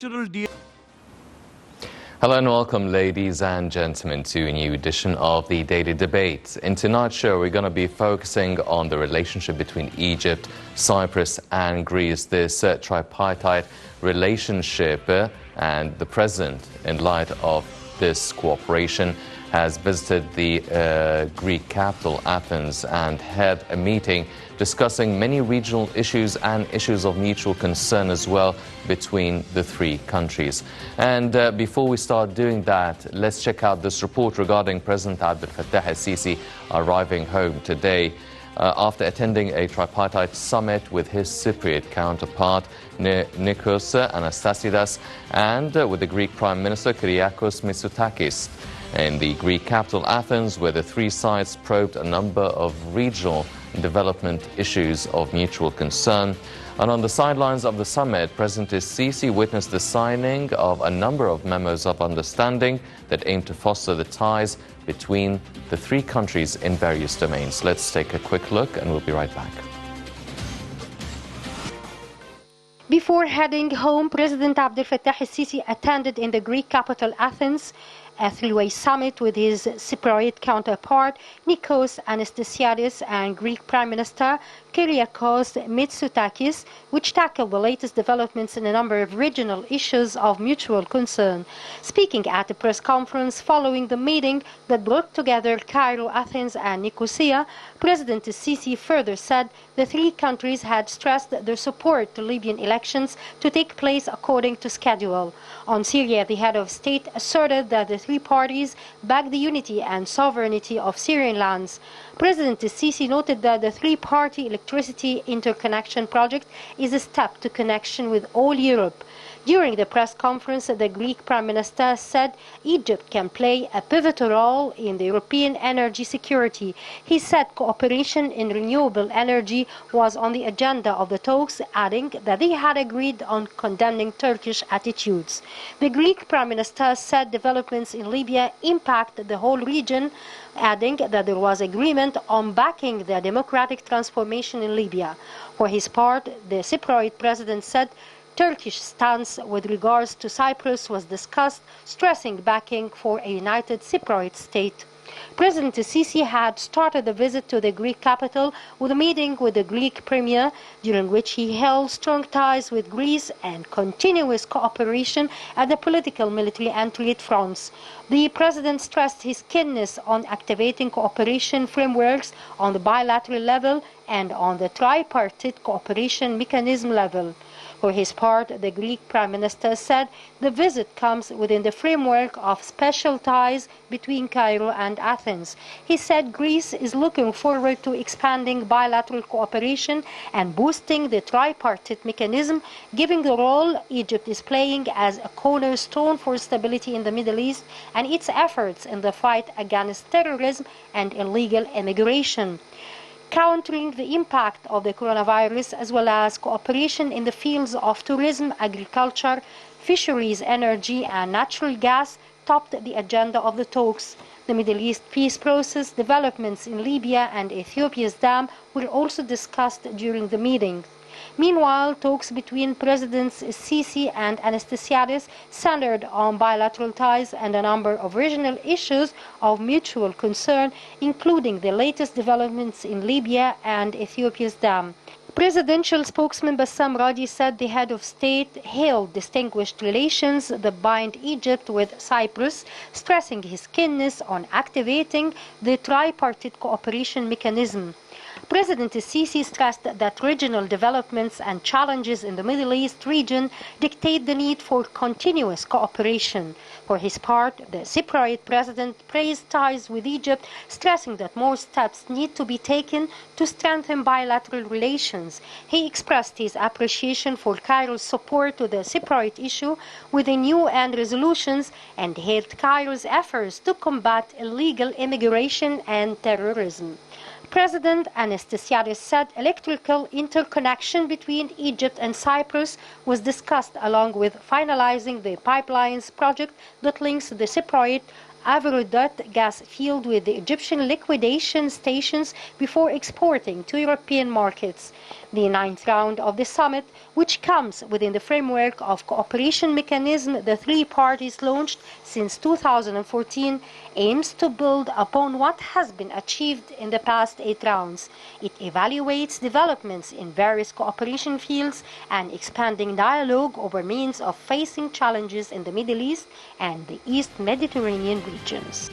Hello and welcome, ladies and gentlemen, to a new edition of the Daily Debate. In tonight's show, we're going to be focusing on the relationship between Egypt, Cyprus and Greece, this tripartite relationship, and the President, in light of this cooperation, has visited the Greek capital, Athens, and had a meeting discussing many regional issues and issues of mutual concern as well between the three countries. And before we start doing that, let's check out this report regarding President Abdalla al-Sisi arriving home today after attending a tripartite summit with his Cypriot counterpart Nikos Anastasiades and with the Greek Prime Minister Kyriakos Mitsotakis in the Greek capital Athens, where the three sides probed a number of regional development issues of mutual concern. And on the sidelines of the summit, President Sisi witnessed the signing of a number of memos of understanding that aim to foster the ties between the three countries in various domains. Let's take a quick look and we'll be right back. Before heading home, President Abdalla al-Sisi attended in the Greek capital Athens a three-way summit with his Cypriot counterpart Nikos Anastasiades and Greek Prime Minister Kyriakos Mitsotakis, which tackled the latest developments in a number of regional issues of mutual concern. Speaking at a press conference following the meeting that brought together Cairo, Athens and Nicosia, President Sisi further said the three countries had stressed their support to Libyan elections to take place according to schedule. On Syria, the head of state asserted that the three parties back the unity and sovereignty of Syrian lands. President Sisi noted that the three-party electricity interconnection project is a step to connection with all Europe. During the press conference, the Greek Prime Minister said Egypt can play a pivotal role in the European energy security. He said cooperation in renewable energy was on the agenda of the talks, adding that they had agreed on condemning Turkish attitudes. The Greek Prime Minister said developments in Libya impact the whole region, adding that there was agreement on backing the democratic transformation in Libya. For his part, the Cypriot president said Turkish stance with regards to Cyprus was discussed, stressing backing for a united Cypriot state. President Sisi had started a visit to the Greek capital with a meeting with the Greek premier, during which he held strong ties with Greece and continuous cooperation at the political, military and trade fronts. The president stressed his keenness on activating cooperation frameworks on the bilateral level and on the tripartite cooperation mechanism level. For his part, the Greek Prime Minister said the visit comes within the framework of special ties between Cairo and Athens. He said Greece is looking forward to expanding bilateral cooperation and boosting the tripartite mechanism, given the role Egypt is playing as a cornerstone for stability in the Middle East and its efforts in the fight against terrorism and illegal immigration. Countering the impact of the coronavirus, as well as cooperation in the fields of tourism, agriculture, fisheries, energy and natural gas topped the agenda of the talks. The Middle East peace process, developments in Libya and Ethiopia's dam were also discussed during the meeting. Meanwhile, talks between Presidents Sisi and Anastasiades centered on bilateral ties and a number of regional issues of mutual concern, including the latest developments in Libya and Ethiopia's dam. Presidential spokesman Bassam Radi said the head of state hailed distinguished relations that bind Egypt with Cyprus, stressing his keenness on activating the tripartite cooperation mechanism. President Sisi stressed that regional developments and challenges in the Middle East region dictate the need for continuous cooperation. For his part, the Cypriot president praised ties with Egypt, stressing that more steps need to be taken to strengthen bilateral relations. He expressed his appreciation for Cairo's support to the Cypriot issue within UN resolutions and hailed Cairo's efforts to combat illegal immigration and terrorism. President Anastasiades said electrical interconnection between Egypt and Cyprus was discussed, along with finalizing the pipelines project that links the Cypriot Avurodot gas field with the Egyptian liquidation stations before exporting to European markets. The ninth round of the summit, which comes within the framework of cooperation mechanism the three parties launched since 2014, aims to build upon what has been achieved in the past 8 rounds. It evaluates developments in various cooperation fields and expanding dialogue over means of facing challenges in the Middle East and the East Mediterranean regions.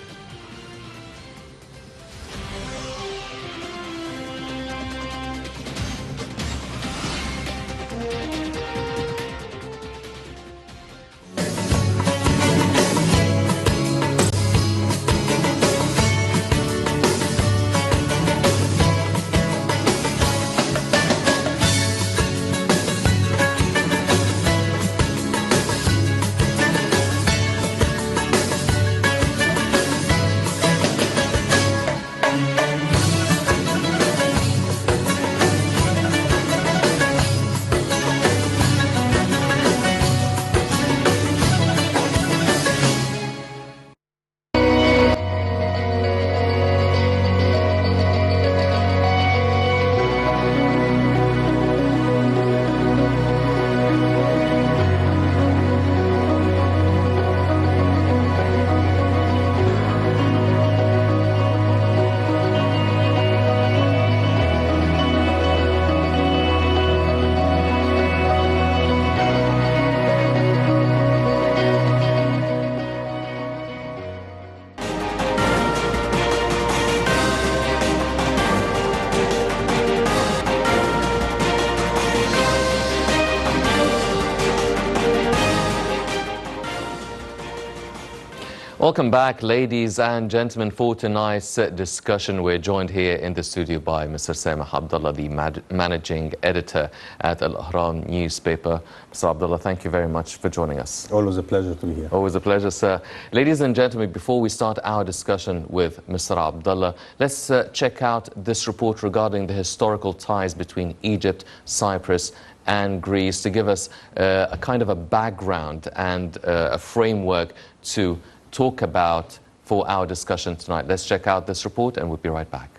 Welcome back, ladies and gentlemen, for tonight's discussion. We're joined here in the studio by Mr. Sameh Abdalla, the managing editor at Al-Ahram newspaper. Mr. Abdalla, thank you very much for joining us. Always a pleasure to be here. Always a pleasure, sir. Ladies and gentlemen, before we start our discussion with Mr. Abdalla, let's check out this report regarding the historical ties between Egypt, Cyprus and Greece to give us a kind of a background and a framework to talk about for our discussion tonight. Let's check out this report and we'll be right back.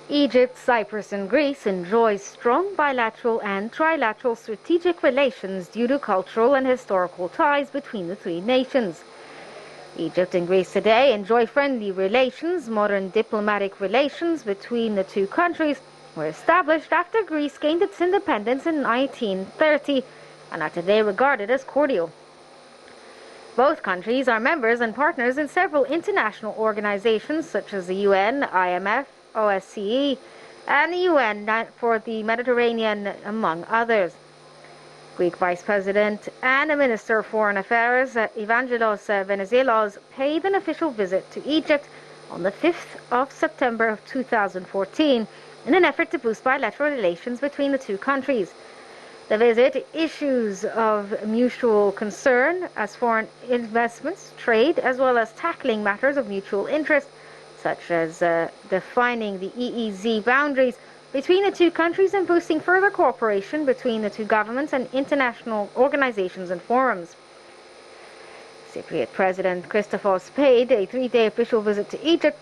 Egypt, Cyprus and Greece enjoy strong bilateral and trilateral strategic relations due to cultural and historical ties between the three nations. Egypt and Greece today enjoy friendly relations. Modern diplomatic relations between the two countries were established after Greece gained its independence in 1930 and are today regarded as cordial. Both countries are members and partners in several international organizations such as the UN, IMF, OSCE, and the UN for the Mediterranean, among others. Greek Vice President and Minister of Foreign Affairs, Evangelos Venizelos, paid an official visit to Egypt on the 5th of September of 2014 in an effort to boost bilateral relations between the two countries. The visit issues of mutual concern as foreign investments, trade, as well as tackling matters of mutual interest, such as defining the EEZ boundaries between the two countries and boosting further cooperation between the two governments and international organizations and forums. Cypriot President Christophe paid a 3-day official visit to Egypt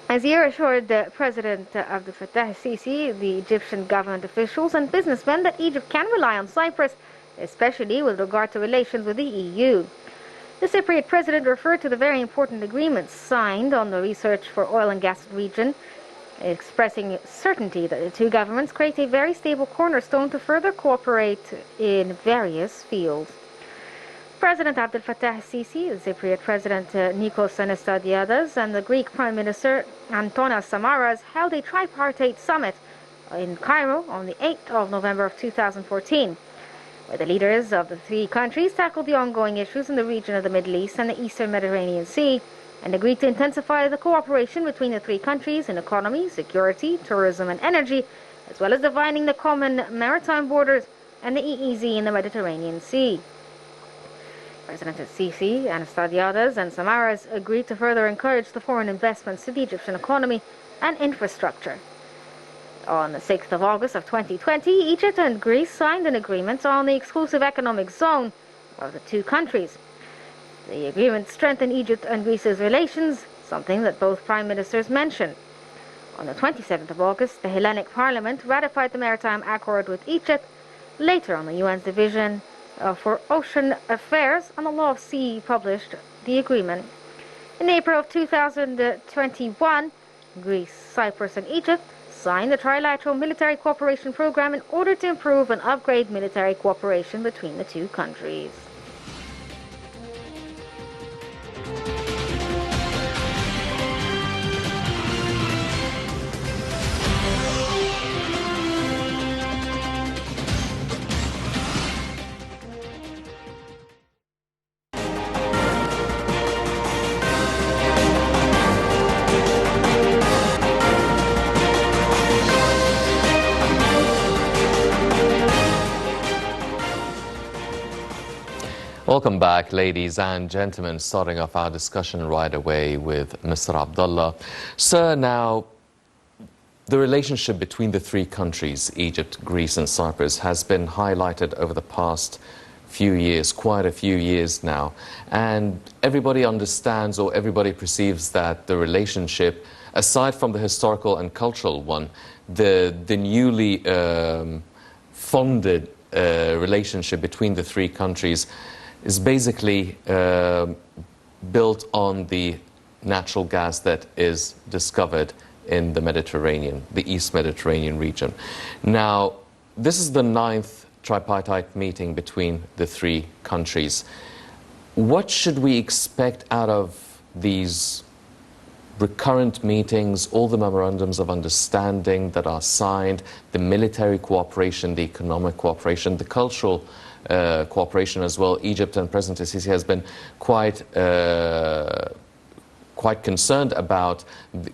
as he assured President Abdel Fattah el-Sisi, the Egyptian government officials and businessmen that Egypt can rely on Cyprus, especially with regard to relations with the EU. The Cypriot president referred to the very important agreements signed on the research for oil and gas region, expressing certainty that the two governments create a very stable cornerstone to further cooperate in various fields. President Abdel Fattah el-Sisi, the Cypriot President Nikos Anastasiades, and the Greek Prime Minister Antonas Samaras held a tripartite summit in Cairo on the 8th of November of 2014, where the leaders of the three countries tackled the ongoing issues in the region of the Middle East and the Eastern Mediterranean Sea, and agreed to intensify the cooperation between the three countries in economy, security, tourism and energy, as well as defining the common maritime borders and the EEZ in the Mediterranean Sea. President Sisi, Anastasiades, and Samaras agreed to further encourage the foreign investments to the Egyptian economy and infrastructure. On the 6th of August of 2020, Egypt and Greece signed an agreement on the exclusive economic zone of the two countries. The agreement strengthened Egypt and Greece's relations, something that both prime ministers mentioned. On the 27th of August, the Hellenic Parliament ratified the Maritime Accord with Egypt. Later on, the UN's Division for Ocean Affairs on the Law of Sea published the agreement. In April of 2021, Greece, Cyprus, and Egypt signed the Trilateral Military Cooperation Program in order to improve and upgrade military cooperation between the two countries. Welcome back, ladies and gentlemen. Starting off our discussion right away with Mr. Abdalla. Sir, now, the relationship between the three countries, Egypt, Greece and Cyprus, has been highlighted over the past few years, quite a few years now. And everybody understands, or everybody perceives, that the relationship, aside from the historical and cultural one, the newly funded relationship between the three countries is basically built on the natural gas that is discovered in the Mediterranean, the East Mediterranean region. Now, this is the 9th tripartite meeting between the three countries. What should we expect out of these recurrent meetings, all the memorandums of understanding that are signed, the military cooperation, the economic cooperation, the cultural cooperation as well? Egypt and President Sisi has been quite concerned about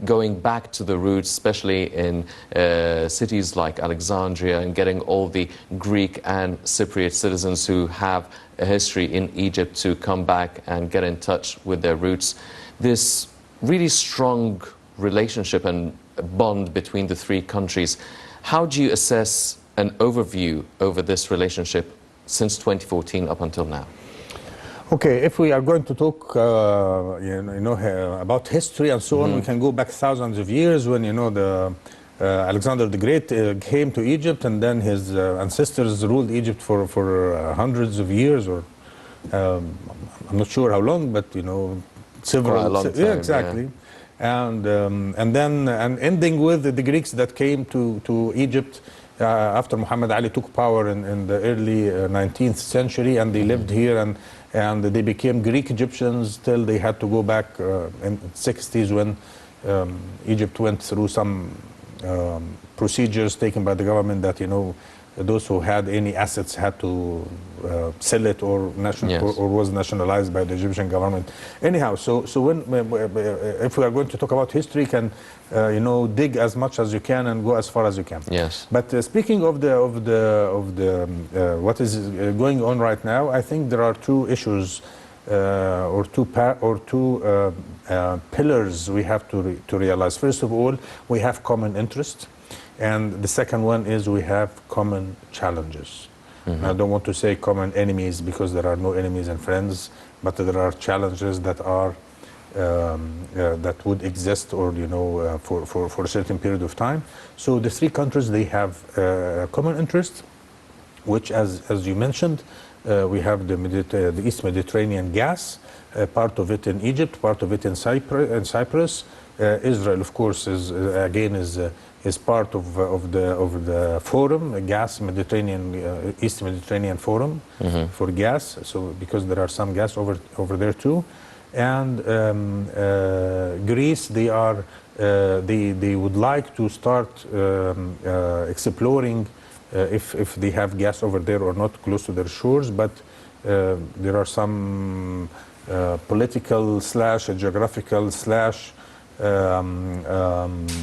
going back to the roots, especially in cities like Alexandria, and getting all the Greek and Cypriot citizens who have a history in Egypt to come back and get in touch with their roots. This really strong relationship and bond between the three countries, how do you assess an overview over this relationship since 2014 up until now? Okay, if we are going to talk about history and so on, we can go back thousands of years when, Alexander the Great came to Egypt, and then his ancestors ruled Egypt for hundreds of years, or I'm not sure how long, but several. Quite a long time, yeah, exactly. Yeah. And then ending with the Greeks that came to Egypt after Muhammad Ali took power in the early 19th century, and they lived here, and they became Greek Egyptians till they had to go back in the 60s when Egypt went through some procedures taken by the government that those who had any assets had to sell it or was nationalized by the Egyptian government. Anyhow, so when if we are going to talk about history, can dig as much as you can and go as far as you can. Yes. But speaking of what is going on right now, I think there are two issues or two pillars we have to realize. First of all, we have common interest. And the second one is we have common challenges. I don't want to say common enemies, because there are no enemies and friends, but there are challenges that are that would exist, or for a certain period of time. So the three countries, they have common interest, which, as you mentioned, we have the East Mediterranean gas, part of it in Egypt, part of it in Cyprus. Israel, of course, is part of the forum, the gas Mediterranean, East Mediterranean Forum for gas. So because there are some gas over there too, and Greece, they would like to start exploring if they have gas over there or not, close to their shores, but there are some political / geographical /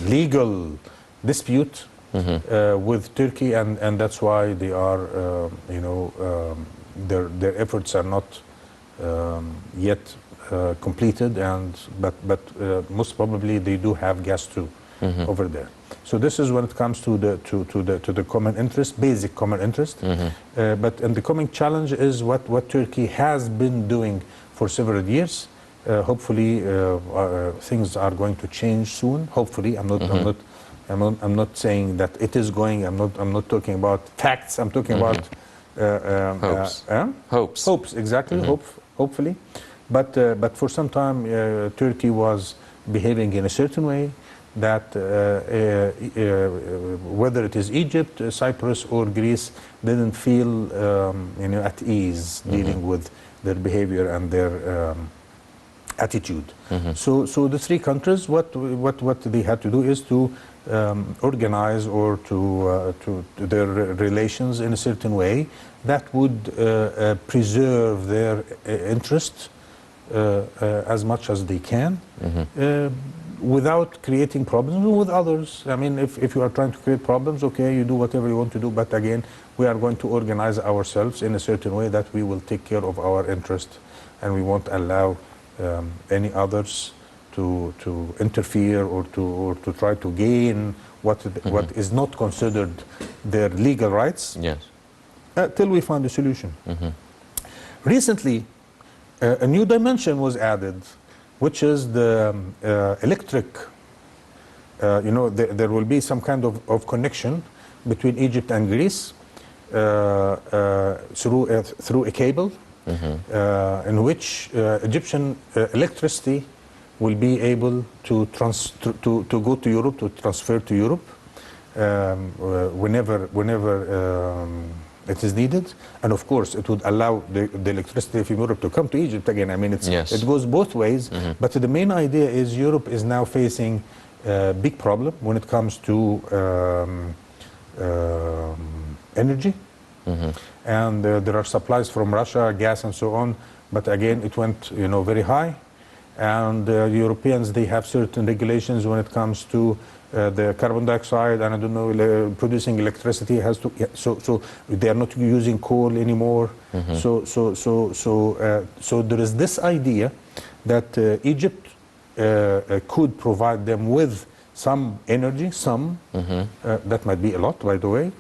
legal dispute with Turkey, and that's why they are, their efforts are not yet completed, but most probably they do have gas too over there. So this is when it comes to the common interest, basic common interest. And the coming challenge is what Turkey has been doing for several years. Hopefully, things are going to change soon. Hopefully, I'm not saying that it is going. I'm not talking about facts. I'm talking about hopes. Hopes, exactly. Hopefully, but for some time, Turkey was behaving in a certain way that whether it is Egypt, Cyprus, or Greece, didn't feel at ease dealing with their behavior and their attitude. So the three countries, what they had to do is to organize or to their relations in a certain way that would preserve their interest as much as they can. Without creating problems with others. I mean, if you are trying to create problems, okay, you do whatever you want to do, but again, we are going to organize ourselves in a certain way that we will take care of our interest, and we won't allow any others to interfere or to try to gain what is not considered their legal rights. Yes. Till we find a solution. Recently, a new dimension was added, which is the electric, there will be some kind of connection between Egypt and Greece through a cable, in which Egyptian electricity will be able to go to Europe, to transfer to Europe whenever it is needed, and of course it would allow the electricity from Europe to come to Egypt again. I mean, it goes both ways, but the main idea is Europe is now facing a big problem when it comes to energy, and there are supplies from Russia, gas and so on, but again it went very high, and Europeans, they have certain regulations when it comes to the carbon dioxide, and I don't know, producing electricity has to. So they are not using coal anymore. So there is this idea that Egypt could provide them with some energy, that might be a lot, by the way,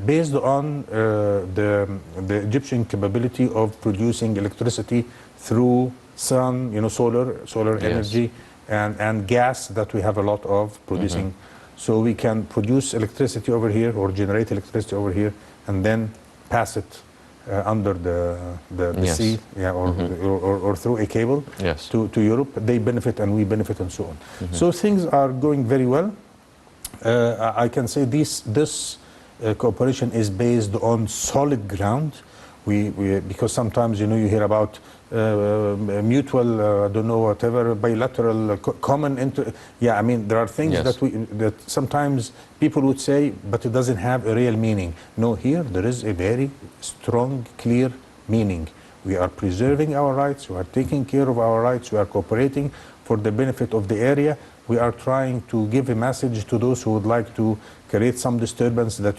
based on the Egyptian capability of producing electricity through sun, solar energy. And gas that we have a lot of producing. So we can produce electricity over here or generate electricity over here and then pass it under the sea, or through a cable to Europe. They benefit and we benefit and so on. So things are going very well. I can say this cooperation is based on solid ground. Because sometimes you hear about mutual, I don't know, whatever, bilateral, common I mean, there are things that sometimes people would say, but it doesn't have a real meaning. No, here there is a very strong, clear meaning. We are preserving our rights, we are taking care of our rights, we are cooperating for the benefit of the area. We are trying to give a message to those who would like to create some disturbance that,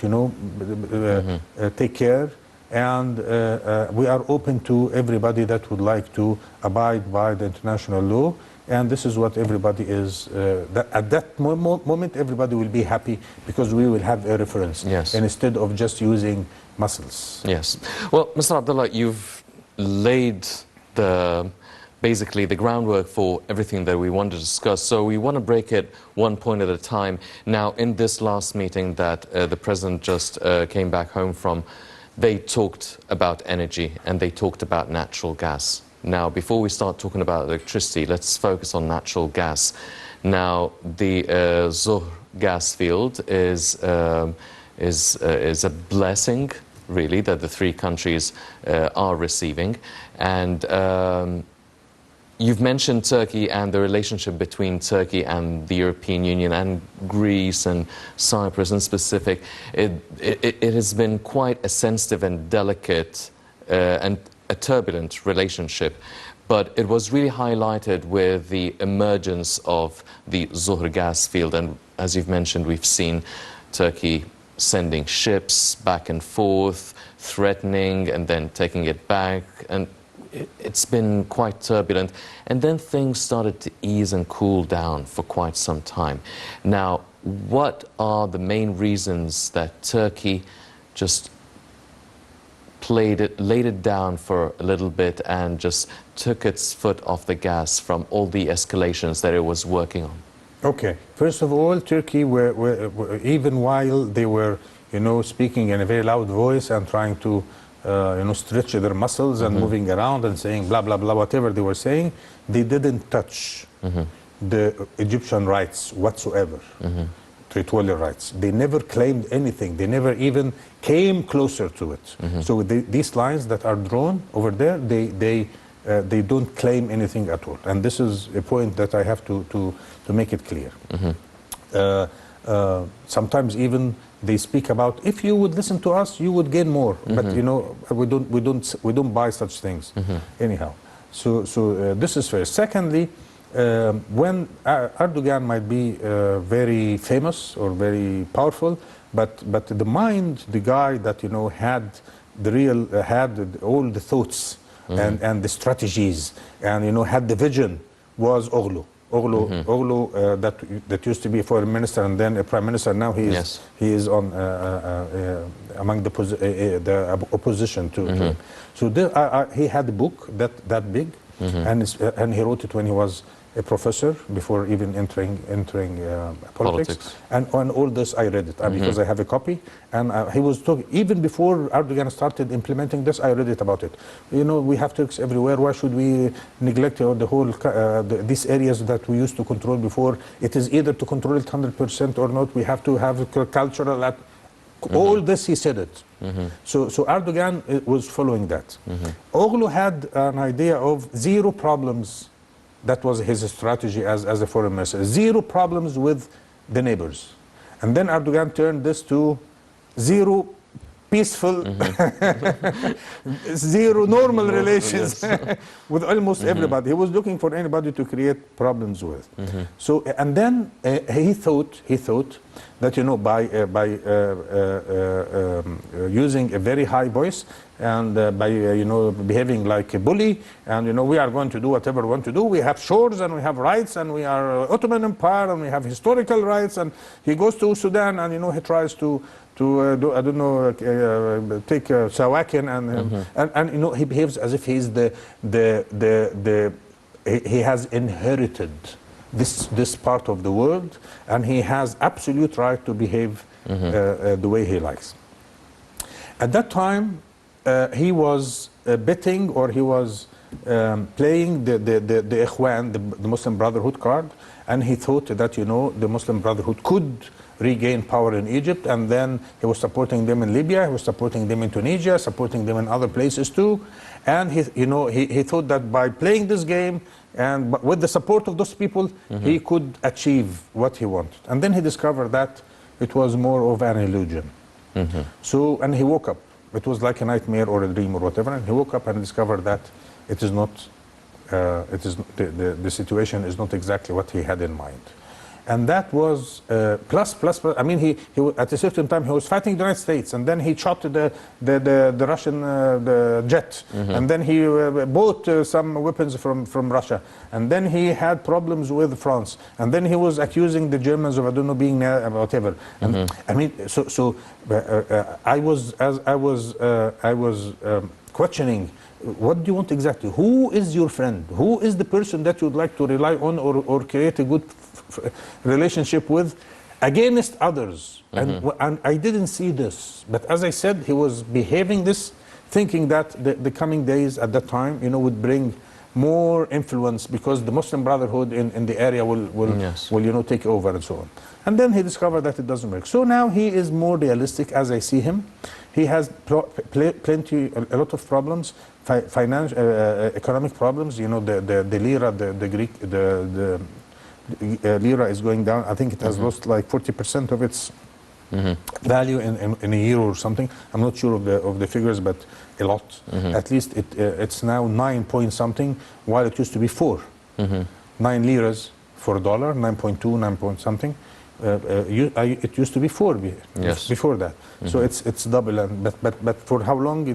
take care. And we are open to everybody that would like to abide by the international law. And this is what everybody is, at that moment, everybody will be happy because we will have a reference. Yes. Instead of just using muscles. Yes. Well, Mr. Abdalla, you've laid basically the groundwork for everything that we want to discuss. So we want to break it one point at a time. Now, in this last meeting that the President just came back home from, they talked about energy and they talked about natural gas. Now, before we start talking about electricity, let's focus on natural gas. Now, the Zohr gas field is a blessing, really, that the three countries are receiving. And you've mentioned Turkey and the relationship between Turkey and the European Union and Greece and Cyprus in specific. It has been quite a sensitive and delicate and a turbulent relationship, but it was really highlighted with the emergence of the Zohr gas field. And as you've mentioned, we've seen Turkey sending ships back and forth, threatening and then taking it back, and it's been quite turbulent. And then things started to ease and cool down for quite some time. Now, what are the main reasons that Turkey just laid it down for a little bit and just took its foot off the gas from all the escalations that it was working on? Okay. First of all, Turkey, even while they were, speaking in a very loud voice and trying to, stretch their muscles and moving around and saying blah, blah, blah, whatever they were saying, they didn't touch the Egyptian rights whatsoever, territorial rights. They never claimed anything. They never even came closer to it. So these lines that are drawn over there, they don't claim anything at all. And this is a point that I have to make it clear. Sometimes even they speak about, if you would listen to us, you would gain more. But we don't buy such things. Anyhow, so this is first. Secondly, when Erdogan might be very famous or very powerful, but the guy that had all the thoughts and the strategies and had the vision was Oglu. That used to be a foreign minister and then a prime minister. Now he is on among the opposition to him. So he had a book that big, and he wrote it when he was a professor before even entering politics. And on all this I read it because I have a copy, and he was talking even before Erdogan started implementing this. I read it about it. We have Turks everywhere. Why should we neglect the whole these areas that we used to control before? It is either to control it 100% or not. We have to have cultural. All this he said it. So Erdogan was following that. Oglu had an idea of zero problems. That was his strategy as a foreign minister. Zero problems with the neighbors. And then Erdogan turned this to zero peaceful, zero normal relations with almost everybody. He was looking for anybody to create problems with. So, and then he thought that by using a very high voice and by behaving like a bully, and we are going to do whatever we want to do. We have shores and we have rights, and we are Ottoman Empire and we have historical rights. And he goes to Sudan and he tries to do, I don't know, take Sawakin and he behaves as if he's he has inherited this part of the world, and he has absolute right to behave the way he likes. At that time, he was betting, or he was playing the Ikhwan, the Muslim Brotherhood card, and he thought that the Muslim Brotherhood could regain power in Egypt, and then he was supporting them in Libya, he was supporting them in Tunisia, supporting them in other places too, and he thought that by playing this game and with the support of those people, he could achieve what he wanted. And then he discovered that it was more of an illusion. So, and he woke up. It was like a nightmare or a dream or whatever, and he woke up and discovered that it is not, the situation is not exactly what he had in mind. And that was plus. I mean, he at a certain time he was fighting the United States, and then he shot the Russian jet, and then he bought some weapons from Russia, and then he had problems with France, and then he was accusing the Germans of, I don't know, being whatever. And I mean, I was questioning. What do you want exactly? Who is your friend? Who is the person that you would like to rely on or create a good relationship with against others? And I didn't see this. But as I said, he was behaving this, thinking that the coming days at that time, would bring more influence because the Muslim Brotherhood in the area will take over and so on. And then he discovered that it doesn't work. So now he is more realistic as I see him. He has a lot of problems, financial, economic problems. The lira, the Greek, the lira is going down. I think it has lost like 40% of its value in a year or something. I'm not sure of the figures, but a lot. At least it's now 9 point something, while it used to be 4. 9 liras for a dollar, 9.2, 9 point something. It used to be 4 Yes. before that. So it's double. And but for how long?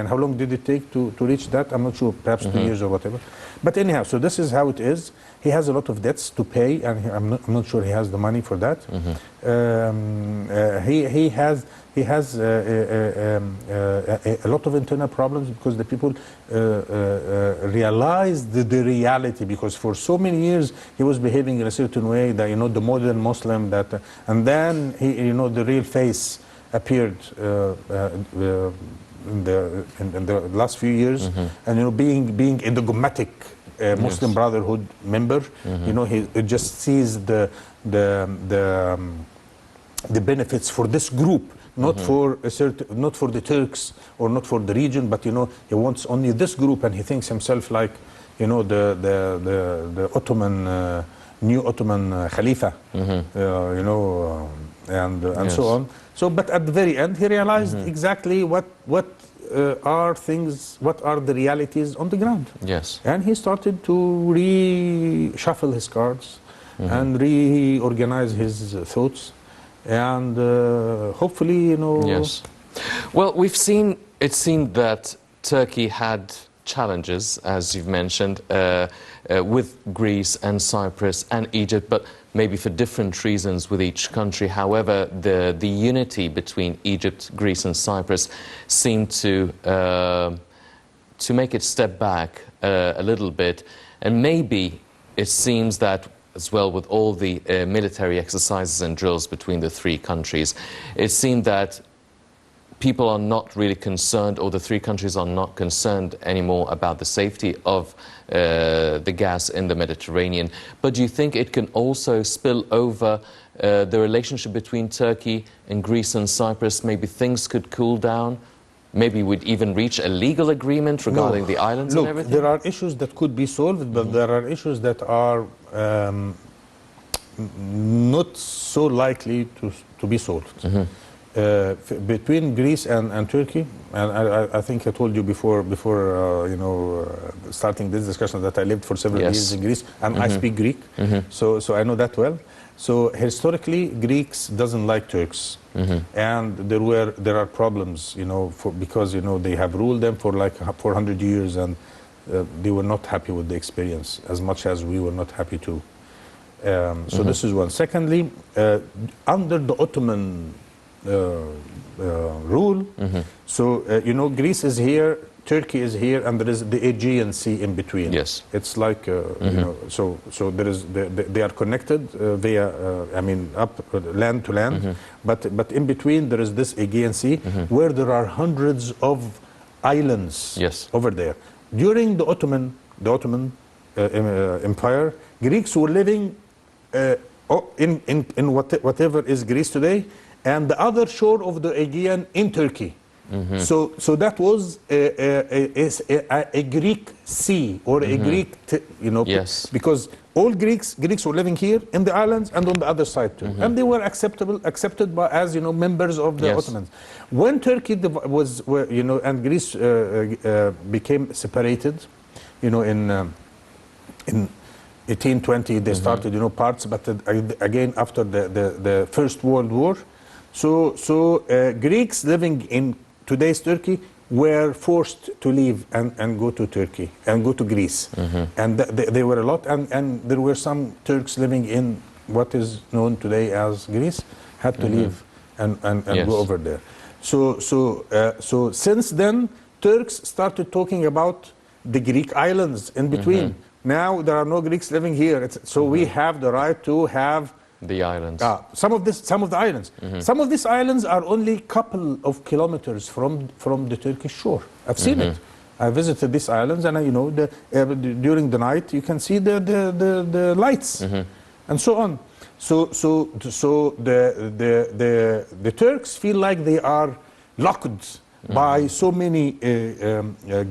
How long did it take to reach that? I'm not sure. Perhaps 2 years or whatever. But anyhow, so this is how it is. He has a lot of debts to pay, and I'm not sure he has the money for that. He has a lot of internal problems because the people realized the reality, because for so many years he was behaving in a certain way, that the modern Muslim, that and then the real face appeared in the last few years, and being a dogmatic Muslim Brotherhood member, he just sees the benefits for this group, not for not for the Turks or not for the region, but he wants only this group, and he thinks himself like the Ottoman new Ottoman Khalifa, and so on. So, but at the very end, he realized exactly what are the realities on the ground. Yes. And he started to reshuffle his cards and reorganize his thoughts, and hopefully, Yes. Well, it seemed that Turkey had challenges, as you've mentioned, with Greece and Cyprus and Egypt, but maybe for different reasons with each country. However, the unity between Egypt, Greece and Cyprus seemed to make it step back a little bit. And maybe it seems that, as well, with all the military exercises and drills between the 3 countries, it seemed that people are not really concerned, or the 3 countries are not concerned anymore about the safety of the gas in the Mediterranean. But do you think it can also spill over the relationship between Turkey and Greece and Cyprus? Maybe things could cool down? Maybe we'd even reach a legal agreement regarding the islands and everything? There are issues that could be solved, but there are issues that are not so likely to be solved. Between Greece and Turkey, and I think I told you before starting this discussion that I lived for several years in Greece, and I speak Greek, so I know that well. So historically, Greeks doesn't like Turks, and there are problems, because they have ruled them for like 400 years, and they were not happy with the experience as much as we were not happy too. So this is one. Secondly, under the Ottoman rule, so Greece is here, Turkey is here, and there is the Aegean Sea in between. Yes, it's like so there is they are connected via up land to land, but in between there is this Aegean Sea where there are hundreds of islands over there. During the Ottoman Empire, Greeks were living in whatever is Greece today, and the other shore of the Aegean in Turkey. So that was a Greek sea, or a Greek, because all Greeks were living here in the islands and on the other side too, and they were accepted by as members of the Ottomans. When Turkey was and Greece became separated, in 1820 they started parts, but again after the First World War. So Greeks living in today's Turkey were forced to leave and go to Turkey and go to Greece. And they were a lot, and there were some Turks living in what is known today as Greece, had to leave and go over there. So since then, Turks started talking about the Greek islands in between. Now there are no Greeks living here, so we have the right to have the islands. Some of the islands. Some of these islands are only a couple of kilometers from the Turkish shore. I've seen it. I visited these islands, and during the night you can see the lights and so on. So the Turks feel like they are locked by so many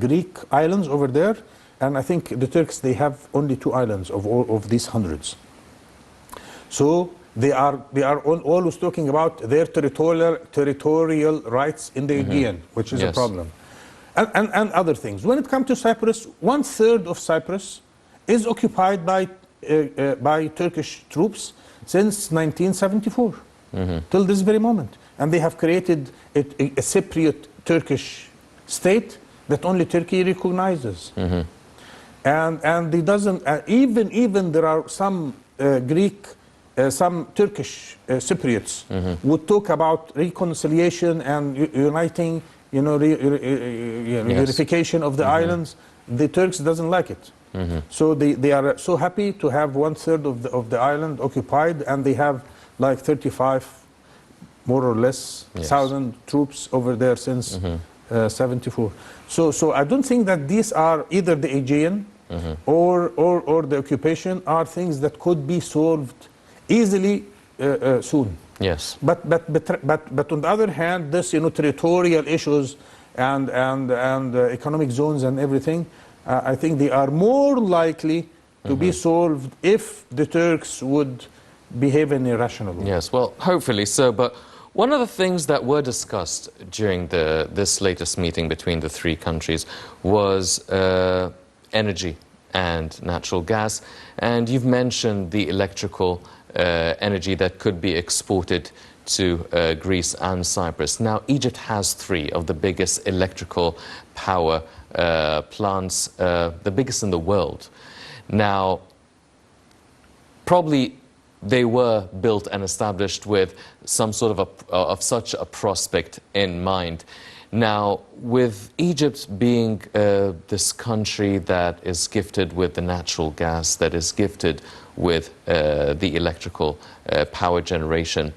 Greek islands over there, and I think the Turks, they have only 2 islands of all of these hundreds. So they are always talking about their territorial rights in the Aegean, which is a problem, and other things. When it comes to Cyprus, 1/3 of Cyprus is occupied by by Turkish troops since 1974, till this very moment. And they have created a Cypriot Turkish state that only Turkey recognizes. And it doesn't, even there are some Greek, some Turkish Cypriots would talk about reconciliation and uniting, unification of the islands. The Turks doesn't like it. So they are so happy to have 1/3 of the island occupied, and they have like 35, more or less, thousand troops over there since 74. So I don't think that these are either the Aegean or the occupation are things that could be solved easily soon. Yes. But on the other hand, this territorial issues and economic zones and everything, I think they are more likely to be solved if the Turks would behave in a rational way. Yes, well, hopefully so. But one of the things that were discussed during this latest meeting between the three countries was energy and natural gas. And you've mentioned the electrical energy that could be exported to Greece and Cyprus. Now, Egypt has 3 of the biggest electrical power plants, the biggest in the world. Now, probably they were built and established with some sort of such a prospect in mind. Now, with Egypt being this country that is gifted with the natural gas, that is gifted with the electrical power generation,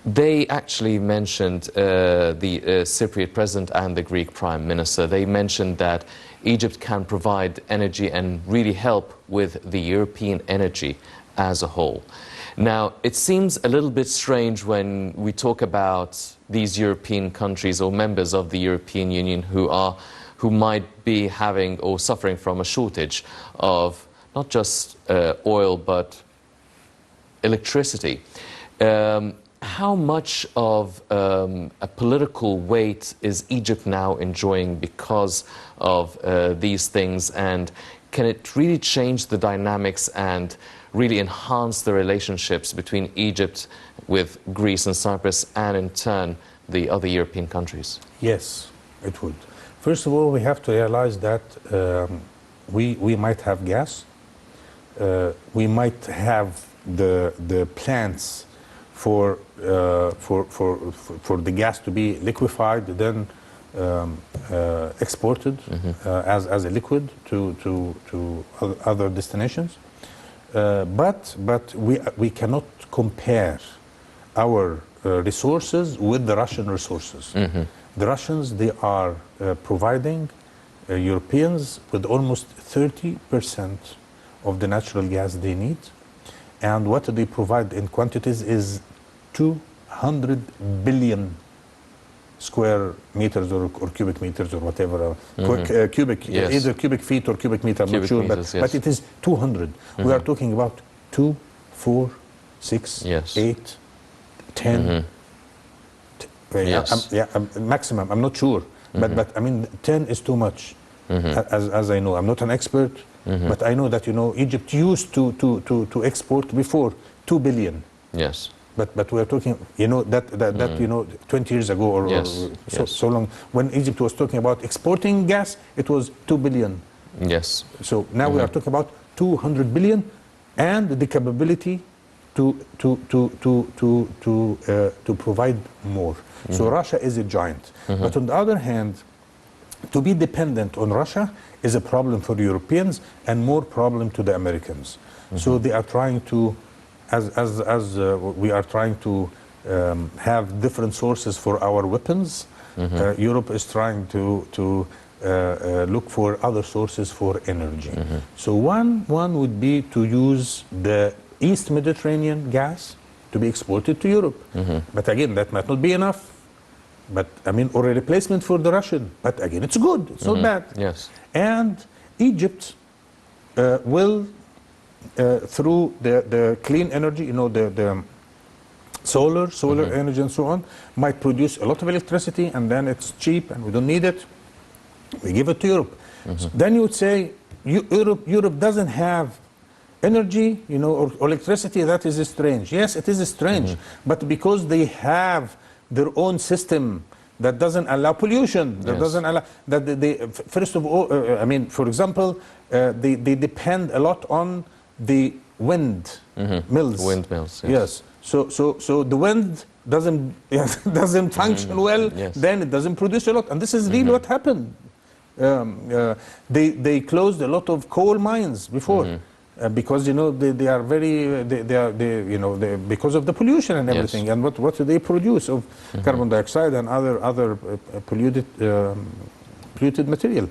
they actually mentioned, the Cypriot president and the Greek prime minister, they mentioned that Egypt can provide energy and really help with the European energy as a whole. Now, it seems a little bit strange when we talk about these European countries or members of the European Union who might be having or suffering from a shortage of not just oil but electricity. How much of a political weight is Egypt now enjoying because of these things, and can it really change the dynamics and really enhance the relationships between Egypt with Greece and Cyprus and in turn the other European countries? Yes, it would. First of all, we have to realize that we might have gas, we might have the plants for the gas to be liquefied, then exported as a liquid to other destinations. But we cannot compare our resources with the Russian resources. The Russians, they are providing Europeans with almost 30% of the natural gas they need. And what they provide in quantities is 200 billion square meters or cubic meters or whatever, cubic, yes. Either cubic feet or cubic meter, I'm not sure, meters, but it is 200. We are talking about 2, 4, 6, 8, 10, maximum, I'm not sure, but I mean 10 is too much, as I know. I'm not an expert, but I know that Egypt used to export before 2 billion. Yes. But we are talking, that 20 years ago or so long, when Egypt was talking about exporting gas, it was 2 billion. Yes. So now we are talking about 200 billion and the capability to provide more. So Russia is a giant. But on the other hand, to be dependent on Russia is a problem for Europeans and more problem to the Americans. So they are trying to, as we are trying to have different sources for our weapons, Europe is trying to look for other sources for energy. So one would be to use the East Mediterranean gas to be exported to Europe. But again, that might not be enough. But I mean, or a replacement for the Russian. But again, it's good. It's not bad. Yes. And Egypt will, through the clean energy, the solar energy and so on, might produce a lot of electricity, and then it's cheap and we don't need it. We give it to Europe. So then you would say Europe doesn't have energy, you know, or electricity, that is strange. Yes, it is strange, but because they have their own system that doesn't allow pollution, that doesn't allow, that they first of all, I mean, for example, they depend a lot on the wind mills. Windmills, yes. So the wind doesn't function well, then it doesn't produce a lot, and this is really what happened. They closed a lot of coal mines before. Because you know they are very you know because of the pollution and everything, and what do they produce of carbon dioxide and other polluted material.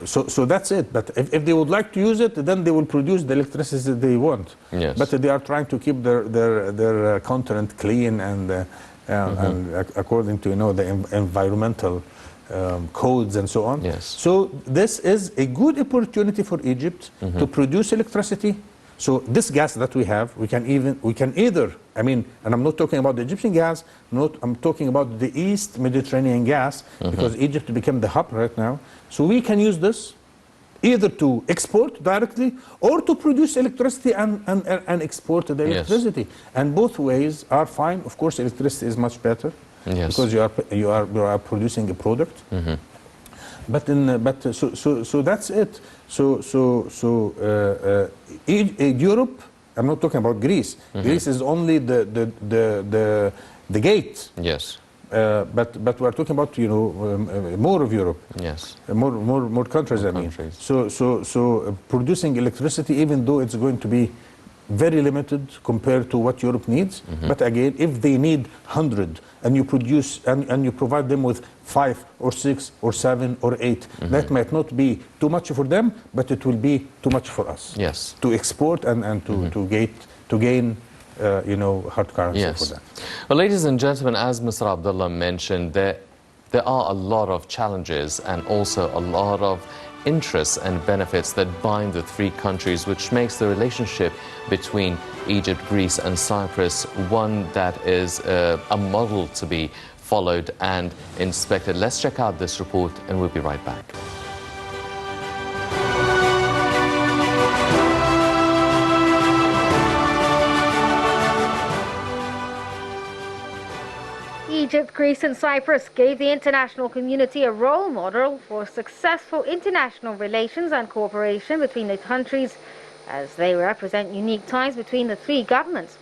So that's it. But if they would like to use it, then they will produce the electricity that they want. But they are trying to keep their continent clean and according to, you know, the environmental codes and so on. So this is a good opportunity for Egypt to produce electricity. So this gas that we have, we can either, I mean, and I'm not talking about the Egyptian gas, I'm talking about the East Mediterranean gas, because Egypt became the hub right now. So we can use this either to export directly or to produce electricity and export the electricity. And both ways are fine. Of course, electricity is much better. Because you are producing a product, so that's it. Europe. I'm not talking about Greece. Greece is only the gate. But we're talking about, you know, more of Europe. More countries. I mean. So producing electricity, even though it's going to be very limited compared to what Europe needs. But again, if they need 100 and you produce and you provide them with 5 or 6 or 7 or 8, that might not be too much for them, but it will be too much for us. To export and to gain you know, hard currency for that. Well, ladies and gentlemen, as Mr. Abdalla mentioned, there are a lot of challenges and also a lot of interests and benefits that bind the three countries, which makes the relationship between Egypt, Greece and Cyprus one that is a model to be followed and inspected. Let's check out this report and we'll be right back. Egypt, Greece and Cyprus gave the international community a role model for successful international relations and cooperation between the countries, as they represent unique ties between the three governments.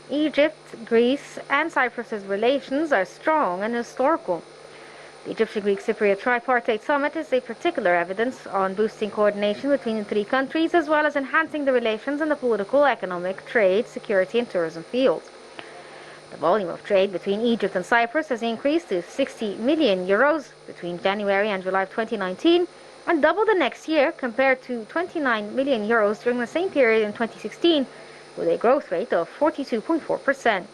Egypt, Greece and Cyprus's relations are strong and historical. The Egyptian-Greek Cypriot Tripartite Summit is a particular evidence on boosting coordination between the three countries, as well as enhancing the relations in the political, economic, trade, security and tourism fields. The volume of trade between Egypt and Cyprus has increased to 60 million euros between January and July of 2019 and double the next year compared to 29 million euros during the same period in 2016, with a growth rate of 42.4%.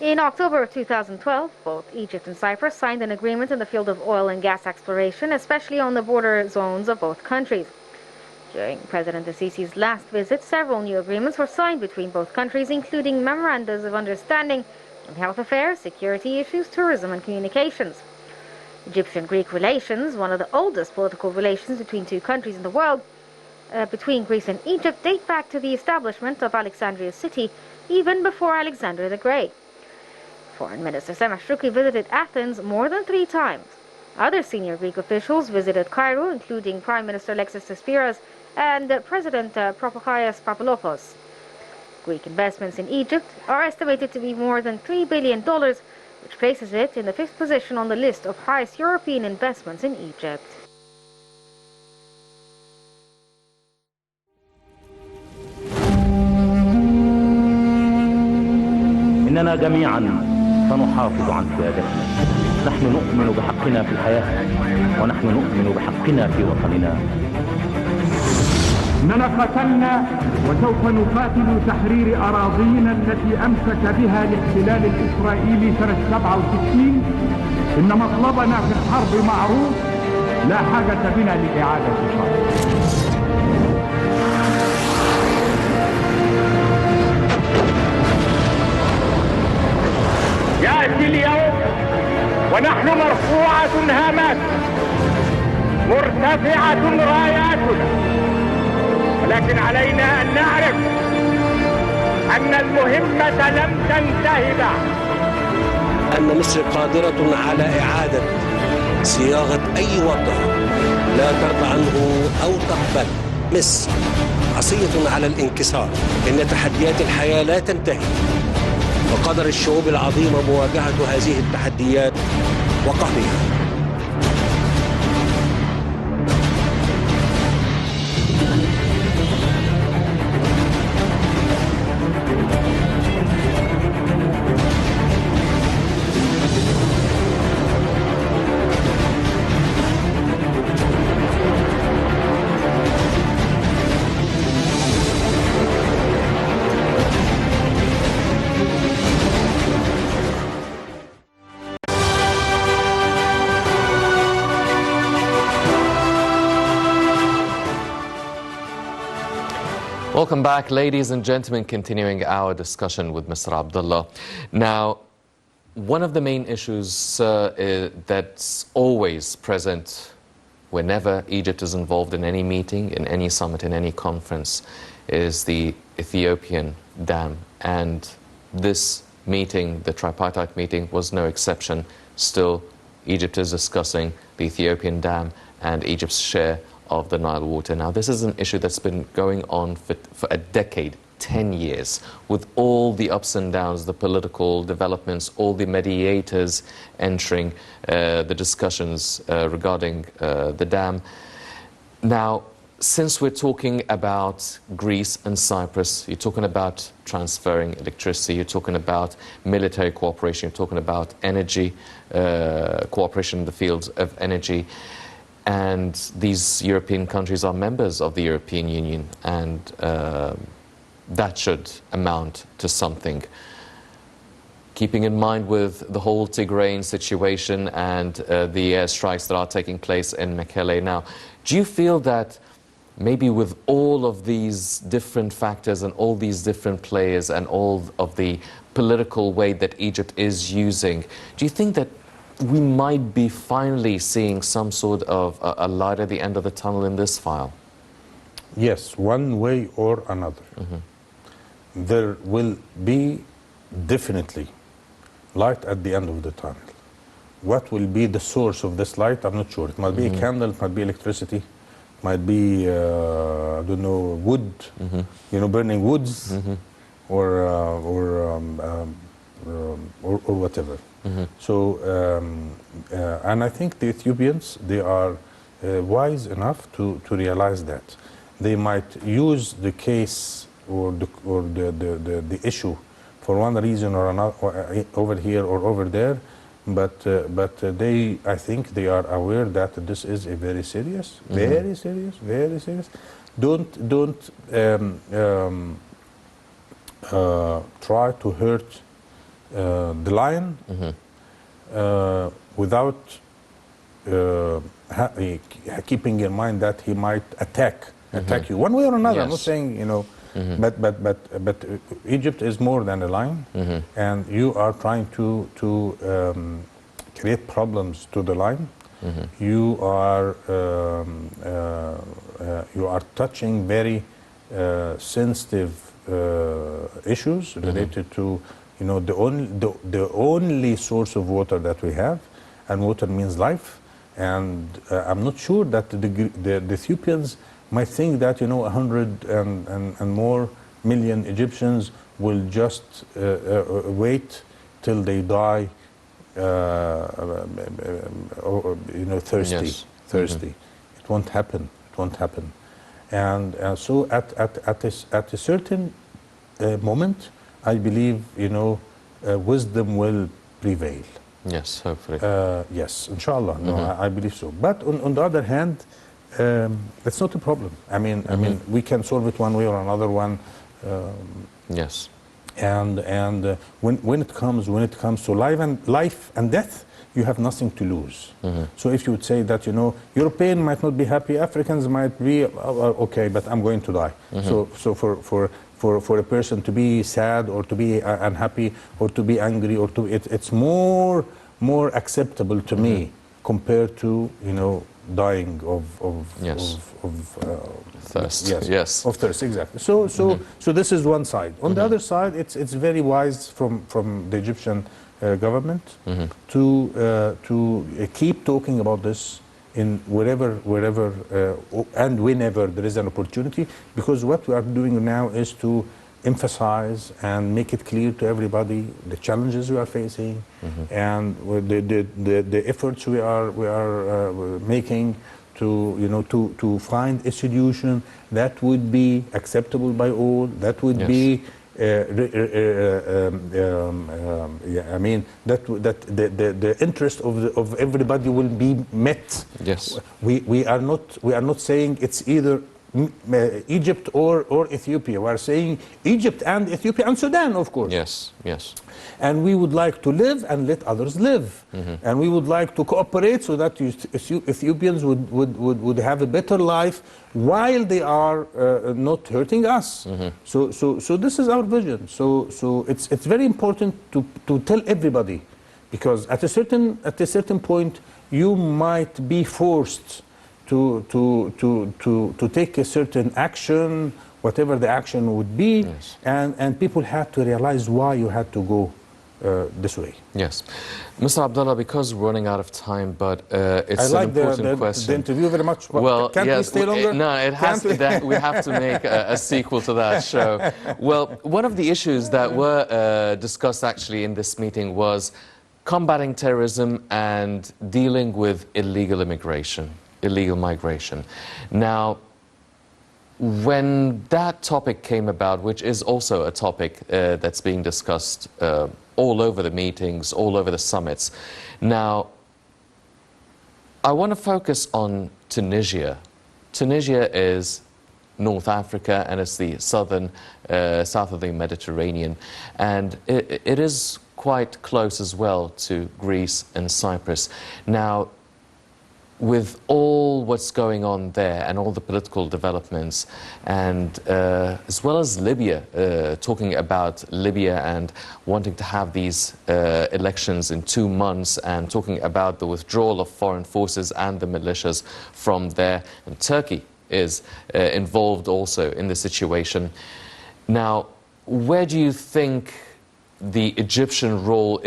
In October of 2012, both Egypt and Cyprus signed an agreement in the field of oil and gas exploration, especially on the border zones of both countries. During President Sisi's last visit, several new agreements were signed between both countries, including memorandums of understanding on health affairs, security issues, tourism and communications. Egyptian-Greek relations, one of the oldest political relations between two countries in the world, between Greece and Egypt, date back to the establishment of Alexandria's city, even before Alexander the Great. Foreign Minister Sameh visited Athens more than 3 times. Other senior Greek officials visited Cairo, including Prime Minister Alexis Tsipras and President Prokofias Papalopoulos. Greek investments in Egypt are estimated to be more than $3 billion, which places it in the 5th position on the list of highest European investments in Egypt. إننا جميعا سنحافظ عن سيادتنا. نحن نؤمن بحقنا في الحياة ونحن نؤمن بحقنا في وطننا. إننا قتلنا وسوف نقاتل تحرير أراضينا التي أمسك بها الاحتلال الإسرائيلي سنة 67. إن مطلبنا في الحرب معروف، لا حاجة بنا لإعادة الشر. يأتي اليوم ونحن مرفوعة هامات، مرتفعة راياتنا، لكن علينا أن نعرف أن المهمة لم تنتهي بعد. أن مصر قادرة على إعادة صياغة أي وضع لا ترضى عنه أو تقبل. مصر عصية على الانكسار، إن تحديات الحياة لا تنتهي، وقدر الشعوب العظيمة مواجهة هذه التحديات وقهرها. Welcome back, ladies and gentlemen, continuing our discussion with Mr. Abdalla. Now, one of the main issues that's always present whenever Egypt is involved in any meeting, in any summit, in any conference, is the Ethiopian dam. And this meeting, the tripartite meeting, was no exception. Still, Egypt is discussing the Ethiopian dam and Egypt's share of the Nile water. Now, this is an issue that's been going on for a decade, 10 years, with all the ups and downs, the political developments, all the mediators entering the discussions regarding the dam. Now, since we're talking about Greece and Cyprus, you're talking about transferring electricity, you're talking about military cooperation, you're talking about energy, cooperation in the fields of energy. And these European countries are members of the European Union, and that should amount to something. Keeping in mind with the whole Tigrayan situation and the airstrikes that are taking place in Mekelle now, do you feel that maybe with all of these different factors and all these different players and all of the political weight that Egypt is using, do you think that we might be finally seeing some sort of a light at the end of the tunnel in this file? Yes, one way or another. There will be definitely light at the end of the tunnel. What will be the source of this light? I'm not sure. It might be a candle, it might be electricity, it might be, I don't know, wood, you know, burning woods, or whatever. So, and I think the Ethiopians, they are wise enough to realize that. They might use the case or the issue for one reason or another, or over here or over there, but they, I think they are aware that this is a very serious, very serious, very serious. Don't try to hurt the lion without keeping in mind that he might attack you one way or another. Yes. I'm not saying, you know, but Egypt is more than a lion, and you are trying to create problems to the lion. You are touching very sensitive issues related to, you know, the only source of water that we have, and water means life. And I'm not sure that the Ethiopians might think that, you know, 100 and more million Egyptians will just wait till they die, you know, thirsty. Yes. Thirsty. It won't happen. It won't happen. And so at a certain moment, I believe, you know, wisdom will prevail. Yes, hopefully. Yes, inshallah. No, I believe so. But on the other hand, that's not a problem. I mean, we can solve it one way or another one. Yes. And when it comes to life and death, you have nothing to lose. So if you would say that, you know, European might not be happy, Africans might be okay, but I'm going to die. So for a person to be sad or to be unhappy or to be angry or to it's more acceptable to me compared to, you know, dying of Yes. Thirst. yes, Yes. of thirst, exactly. So this is one side. On the other side, it's very wise from the Egyptian government to keep talking about this in wherever and whenever there is an opportunity, because what we are doing now is to emphasize and make it clear to everybody the challenges we are facing and the efforts we are making to find a solution that would be acceptable by all, that would be I mean that the interest of everybody will be met. Yes. We are not saying it's either Egypt or Ethiopia. We are saying Egypt and Ethiopia and Sudan, of course. Yes. Yes. And we would like to live and let others live. And we would like to cooperate so that Ethiopians would have a better life while they are not hurting us. So this is our vision. So it's very important to tell everybody, because at a certain point you might be forced to take a certain action, whatever the action would be, and people have to realize why you had to go this way. Yes. Mr. Abdalla, because we're running out of time, but it's an important question. The interview very much. Well, can't yes, we stay longer? No, it has to, we have to make a sequel to that show. Well, one of the issues that were discussed actually in this meeting was combating terrorism and dealing with illegal migration. Now, when that topic came about, which is also a topic that's being discussed all over the meetings, all over the summits. Now, I want to focus on Tunisia. Tunisia is North Africa, and it's the south of the Mediterranean, and it is quite close as well to Greece and Cyprus. Now, with all what's going on there and all the political developments, and as well as Libya, talking about Libya and wanting to have these elections in 2 months, and talking about the withdrawal of foreign forces and the militias from there, and Turkey is involved also in the situation. Now, where do you think the Egyptian role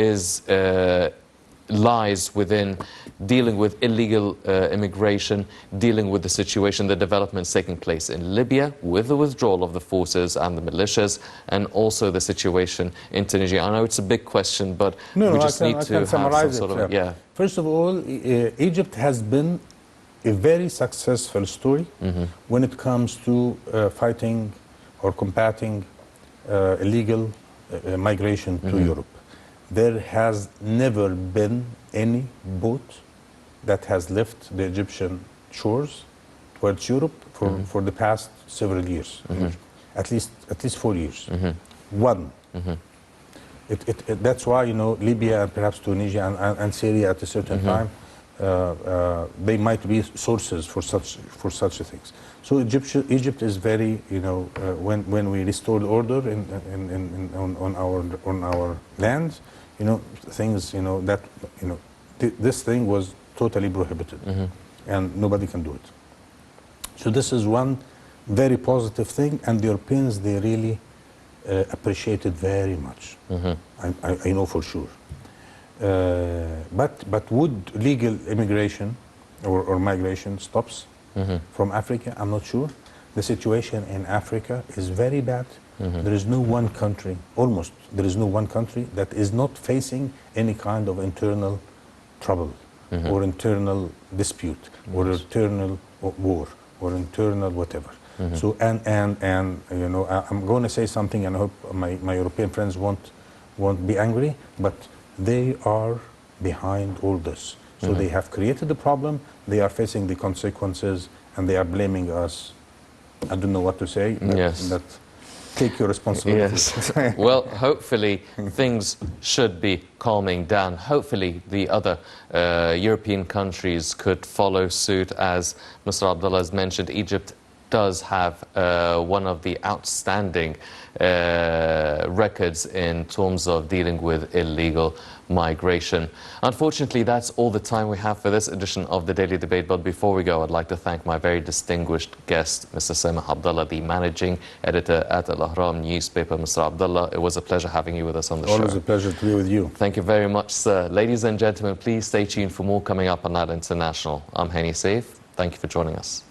lies within dealing with illegal immigration, dealing with the situation, the developments taking place in Libya with the withdrawal of the forces and the militias, and also the situation in Tunisia? I know it's a big question, but we just need to have some sort of, yeah. First of all, Egypt has been a very successful story when it comes to fighting or combating illegal migration to Europe. There has never been any boat that has left the Egyptian shores towards Europe for the past several years, at least 4 years. One. That's why, you know, Libya and perhaps Tunisia and Syria at a certain time, they might be sources for such things. So Egypt is very, you know, when we restored order on our lands, you know, things, you know, that, you know, this thing was totally prohibited, and nobody can do it. So this is one very positive thing, and the Europeans, they really appreciate it very much. I know for sure. But would legal immigration or migration stops from Africa? I'm not sure. The situation in Africa is very bad. There is no one country, almost, there is no one country that is not facing any kind of internal trouble or internal dispute or internal war or internal whatever. So, and you know, I'm going to say something, and I hope my European friends won't be angry, but they are behind all this. So they have created the problem, they are facing the consequences, and they are blaming us. I don't know what to say, but take your responsibility. Yes. Well, hopefully things should be calming down. Hopefully the other European countries could follow suit. As Mr. Abdalla has mentioned, Egypt does have one of the outstanding records in terms of dealing with illegal migration. Unfortunately, that's all the time we have for this edition of the Daily Debate. But before we go, I'd like to thank my very distinguished guest, Mr. Sameh Abdalla, the managing editor at Al Ahram newspaper. Mr. Abdalla, it was a pleasure having you with us on the show. Always a pleasure to be with you. Thank you very much, sir. Ladies and gentlemen, please stay tuned for more coming up on Al International. I'm Hani Saif. Thank you for joining us.